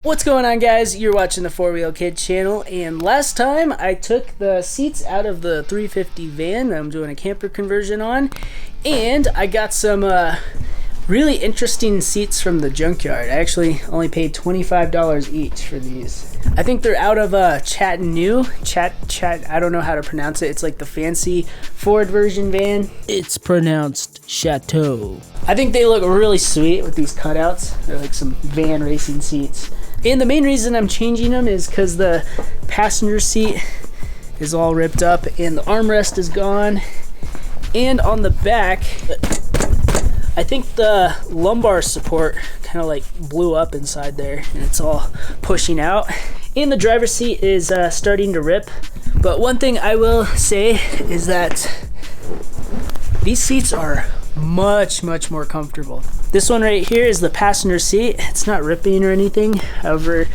What's going on, guys? You're watching the 4-Wheel Kid channel, and last time I took the seats out of the 350 van that I'm doing a camper conversion on, and I got some really interesting seats from the Junkyard. I actually only paid $25 each for these. I think they're out of Chattanooga. I don't know how to pronounce it. It's like the fancy Ford version van. It's pronounced Chateau. I think they look really sweet with these cutouts. They're like some van racing seats. And the main reason I'm changing them is because the passenger seat is all ripped up and the armrest is gone. And on the back, I think the lumbar support kind of like blew up inside there and it's all pushing out. And the driver's seat is starting to rip. But one thing I will say is that these seats are much more comfortable. This one right here is the passenger seat. It's not ripping or anything. However,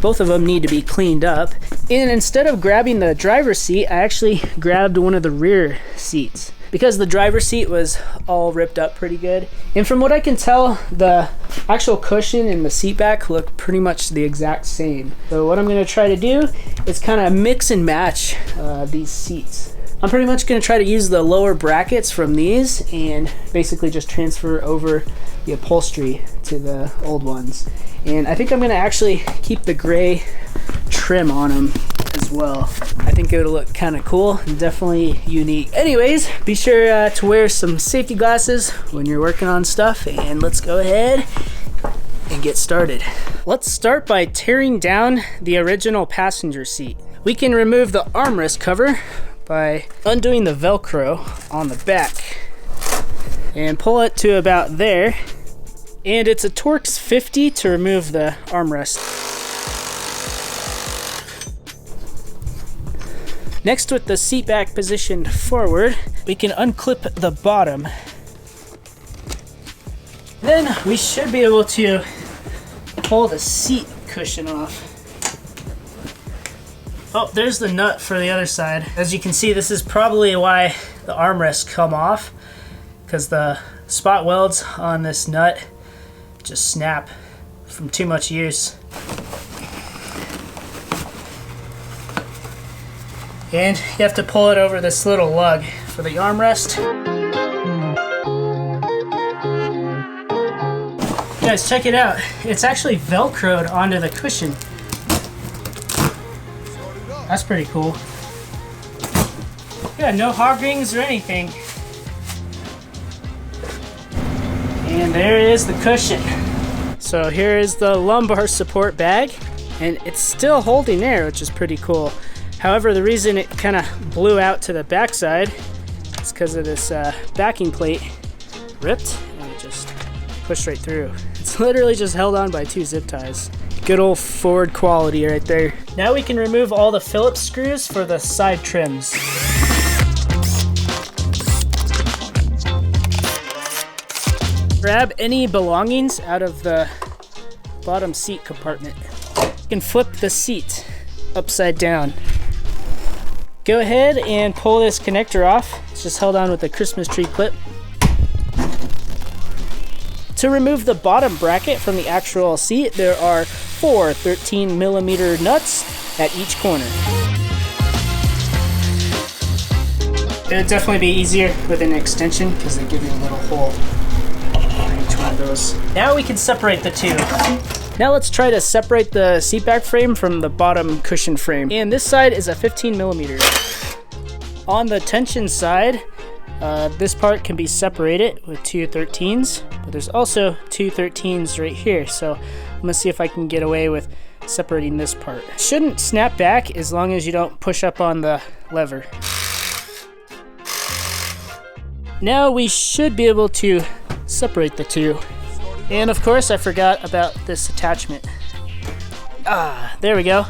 both of them need to be cleaned up. And instead of grabbing the driver's seat, I actually grabbed one of the rear seats because the driver's seat was all ripped up pretty good. And from what I can tell, the actual cushion and the seat back look pretty much the exact same. So what I'm gonna try to do is kind of mix and match these seats. I'm pretty much going to try to use the lower brackets from these and basically just transfer over the upholstery to the old ones. And I think I'm going to actually keep the gray trim on them as well. I think it would look kind of cool and definitely unique. Anyways, be sure to wear some safety glasses when you're working on stuff, and let's go ahead and get started. Let's start by tearing down the original passenger seat. We can remove the armrest cover by undoing the Velcro on the back and pull it to about there, and it's a Torx 50 to remove the armrest. Next, with the seat back positioned forward, we can unclip the bottom. Then we should be able to pull the seat cushion off. Oh, there's the nut for the other side. As you can see, this is probably why the armrests come off, because the spot welds on this nut just snap from too much use. And you have to pull it over this little lug for the armrest. Guys, check it out. It's actually Velcroed onto the cushion. That's pretty cool. Yeah, no hog rings or anything. And there is the cushion. So here is the lumbar support bag, and it's still holding there, which is pretty cool. However, the reason it kind of blew out to the backside is because of this backing plate ripped and it just pushed right through. It's literally just held on by 2 zip ties. Good old Ford quality right there. Now we can remove all the Phillips screws for the side trims. Grab any belongings out of the bottom seat compartment. You can flip the seat upside down. Go ahead and pull this connector off. It's just held on with a Christmas tree clip. To remove the bottom bracket from the actual seat, there are 4 13mm nuts at each corner. It would definitely be easier with an extension because they give you a little hole in each one of those. Now we can separate the two. Now let's try to separate the seat back frame from the bottom cushion frame. And this side is a 15mm. On the tension side, this part can be separated with 2 13s, but there's also 2 13s right here, so I'm gonna see if I can get away with separating this part. It shouldn't snap back as long as you don't push up on the lever. Now we should be able to separate the two. And of course, I forgot about this attachment. There we go.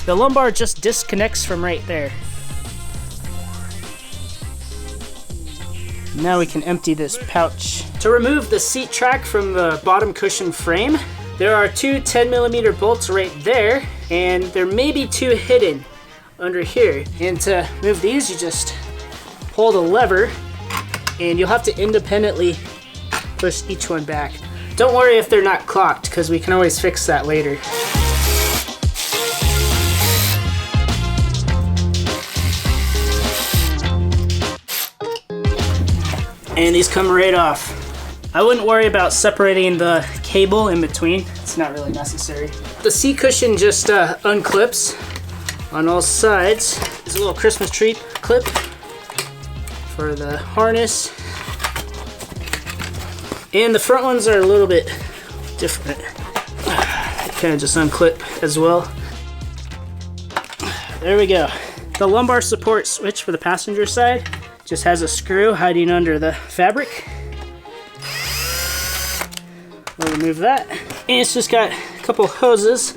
The lumbar just disconnects from right there. Now we can empty this pouch. To remove the seat track from the bottom cushion frame, there are 2 10mm bolts right there, and there may be 2 hidden under here. And to move these, you just pull the lever, and you'll have to independently push each one back. Don't worry if they're not clocked, because we can always fix that later. And these come right off. I wouldn't worry about separating the cable in between. It's not really necessary. The seat cushion just unclips on all sides. There's a little Christmas tree clip for the harness. And the front ones are a little bit different. Kind of just unclip as well. There we go. The lumbar support switch for the passenger side just has a screw hiding under the fabric. We'll remove that. And it's just got a couple hoses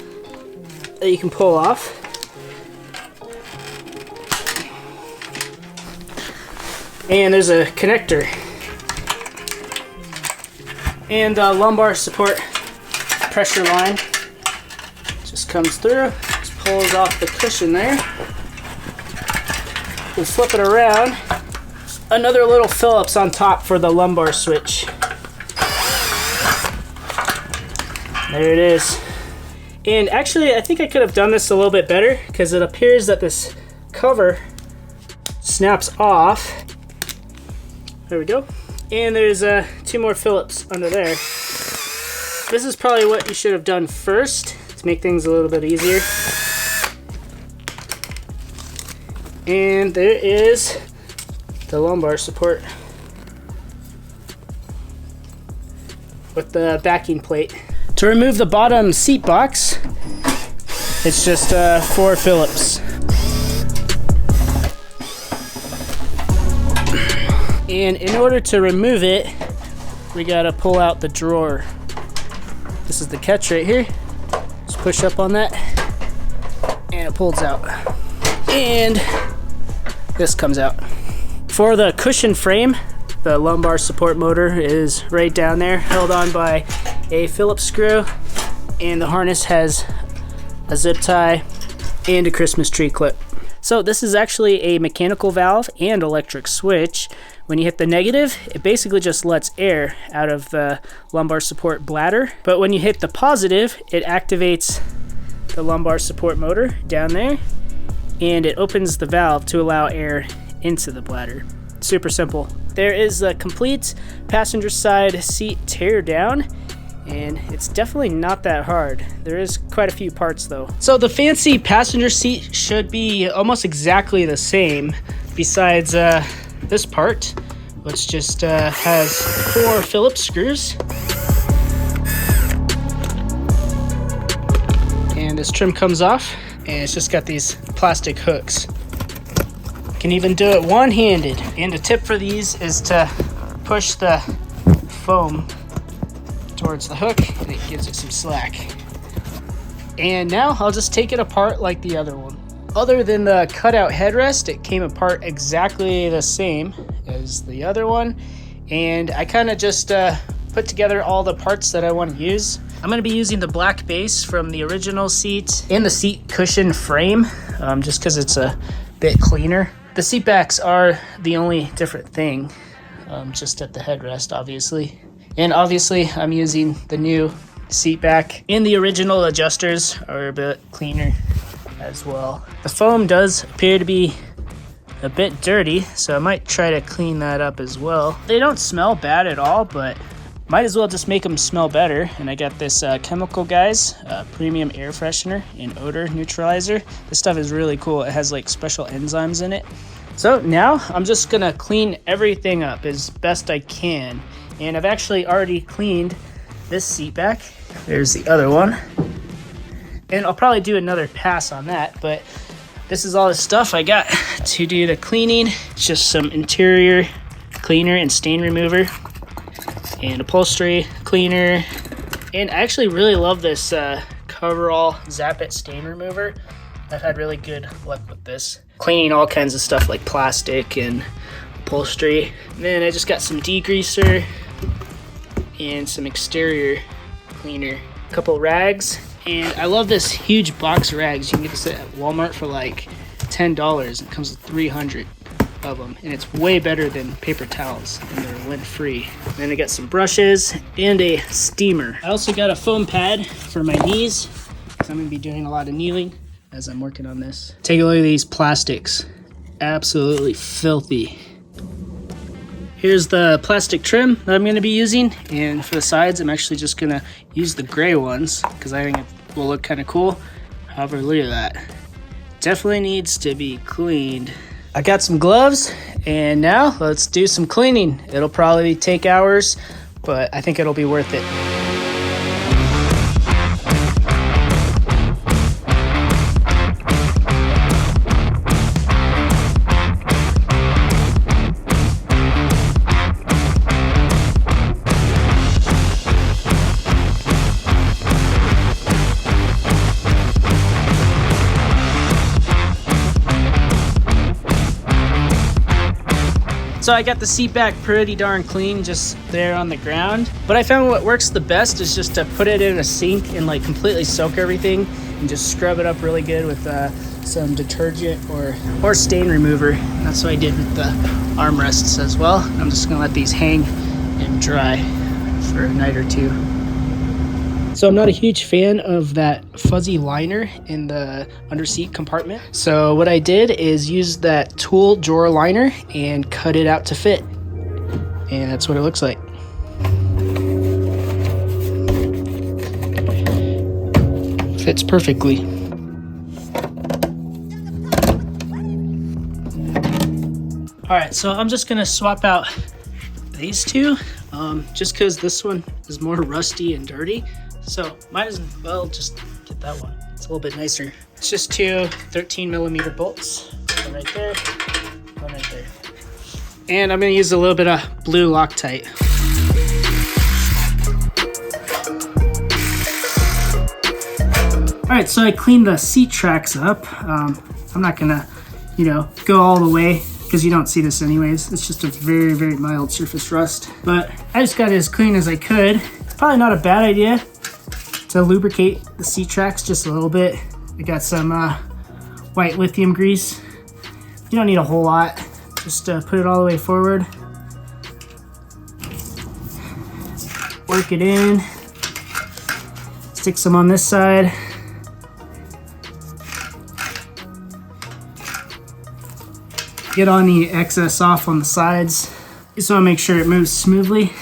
that you can pull off. And there's a connector. And the lumbar support pressure line just comes through. Just pulls off the cushion there. We'll flip it around. Another little Phillips on top for the lumbar switch. There it is. And actually, I think I could have done this a little bit better because it appears that this cover snaps off. There we go. And there's 2 more Phillips under there. This is probably what you should have done first to make things a little bit easier. And there is the lumbar support with the backing plate. To remove the bottom seat box, it's just 4 Phillips. And in order to remove it, we gotta pull out the drawer. This is the catch right here. Just push up on that, and it pulls out. And this comes out. For the cushion frame, the lumbar support motor is right down there, held on by a Phillips screw, and the harness has a zip tie and a Christmas tree clip. So this is actually a mechanical valve and electric switch. When you hit the negative, it basically just lets air out of the lumbar support bladder. But when you hit the positive, it activates the lumbar support motor down there, and it opens the valve to allow air into the bladder. Super simple. There is a complete passenger side seat tear down, and it's definitely not that hard. There is quite a few parts though. So the fancy passenger seat should be almost exactly the same, besides this part, which just has 4 Phillips screws. And this trim comes off, and it's just got these plastic hooks. Can even do it one-handed. And a tip for these is to push the foam towards the hook, and it gives it some slack. And now I'll just take it apart like the other one. Other than the cutout headrest, it came apart exactly the same as the other one. And I kind of just put together all the parts that I want to use. I'm going to be using the black base from the original seat and the seat cushion frame, just because it's a bit cleaner. The seat backs are the only different thing, just at the headrest, obviously. And obviously, I'm using the new seat back. And the original adjusters are a bit cleaner as well. The foam does appear to be a bit dirty, so I might try to clean that up as well. They don't smell bad at all, but might as well just make them smell better. And I got this Chemical Guys premium air freshener and odor neutralizer. This stuff is really cool. It has like special enzymes in it. So now I'm just gonna clean everything up as best I can. And I've actually already cleaned this seat back. There's the other one. And I'll probably do another pass on that, but this is all the stuff I got to do the cleaning. It's just some interior cleaner and stain remover, and upholstery cleaner. And I actually really love this coverall Zap It stain remover. I've had really good luck with this, cleaning all kinds of stuff like plastic and upholstery. And then I just got some degreaser and some exterior cleaner, a couple rags. And I love this huge box of rags. You can get this at Walmart for like $10. It comes with 300. of them, and it's way better than paper towels, and they're lint free. Then I got some brushes and a steamer. I also got a foam pad for my knees, because I'm going to be doing a lot of kneeling as I'm working on this. Take a look at these plastics. Absolutely filthy. Here's the plastic trim that I'm going to be using, and for the sides I'm actually just going to use the gray ones because I think it will look kind of cool. However, look at that. Definitely needs to be cleaned. I got some gloves, and now let's do some cleaning. It'll probably take hours, but I think it'll be worth it. So I got the seat back pretty darn clean just there on the ground. But I found what works the best is just to put it in a sink and like completely soak everything and just scrub it up really good with some detergent or stain remover. That's what I did with the armrests as well. I'm just gonna let these hang and dry for a night or two. So I'm not a huge fan of that fuzzy liner in the underseat compartment. So what I did is use that tool drawer liner and cut it out to fit. And that's what it looks like. Fits perfectly. All right, so I'm just gonna swap out these two just because this one is more rusty and dirty. So might as well just get that one. It's a little bit nicer. It's just two 13mm bolts. One right there, one right there. And I'm gonna use a little bit of blue Loctite. All right, so I cleaned the seat tracks up. I'm not gonna, go all the way because you don't see this anyways. It's just a very, very mild surface rust. But I just got it as clean as I could. It's probably not a bad idea to lubricate the seat tracks just a little bit. I got some white lithium grease. You don't need a whole lot. Just put it all the way forward. Work it in. Stick some on this side. Get on the excess off on the sides. Just want to make sure it moves smoothly.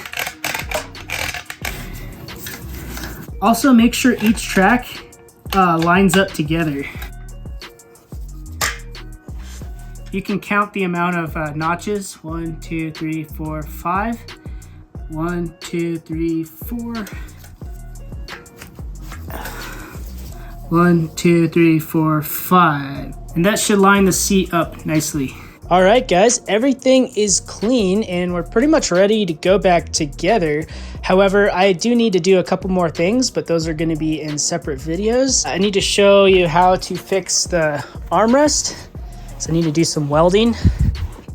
Also, make sure each track lines up together. You can count the amount of notches. 1, 2, 3, 4, 5. 1, 2, 3, 4. 1, 2, 3, 4, 5. And that should line the seat up nicely. All right, guys, everything is clean and we're pretty much ready to go back together. However, I do need to do a couple more things, but those are going to be in separate videos. I need to show you how to fix the armrest. So I need to do some welding.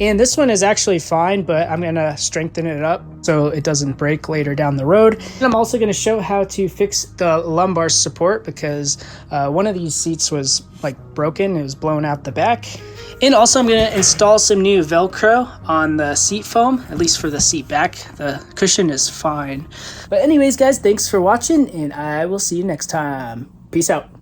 And this one is actually fine, but I'm going to strengthen it up so it doesn't break later down the road. And I'm also going to show how to fix the lumbar support because one of these seats was like broken. It was blown out the back. And also I'm going to install some new Velcro on the seat foam, at least for the seat back. The cushion is fine. But anyways, guys, thanks for watching, and I will see you next time. Peace out.